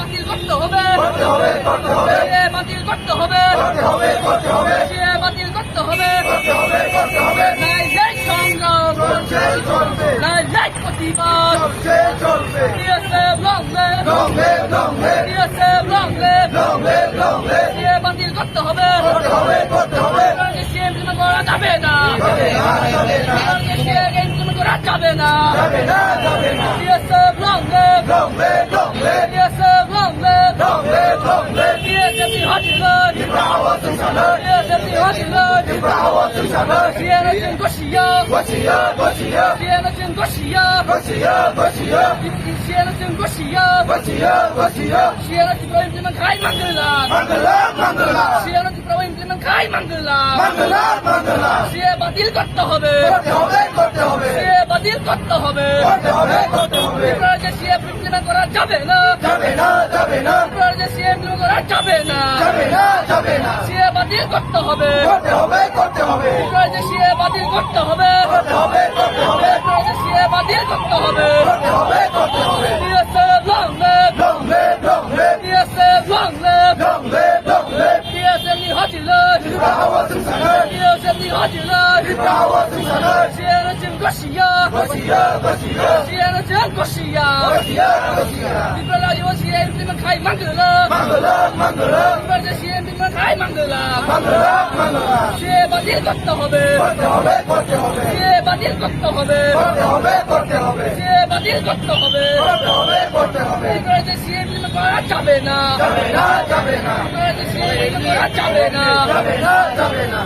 বাতিল করতে হবে, বাতিল করতে হবে, বাতিল করতে হবে। নাই যাই সংগ্রাম, নাই যাই প্রতিবাদ, বাতিল করতে হবে। করা যাবে না, করা যাবে না। বাতিল করতে হবে, বাতিল করতে হবে, করা যাবে না, করা যাবে না, বাতিল করতে হবে, বাতিল করতে হবে, বাতিল করতে হবে। বাতিল করতে হবে, বাতিল করতে হবে, বাতিল করতে হবে। করা যাবে না, করা যাবে না।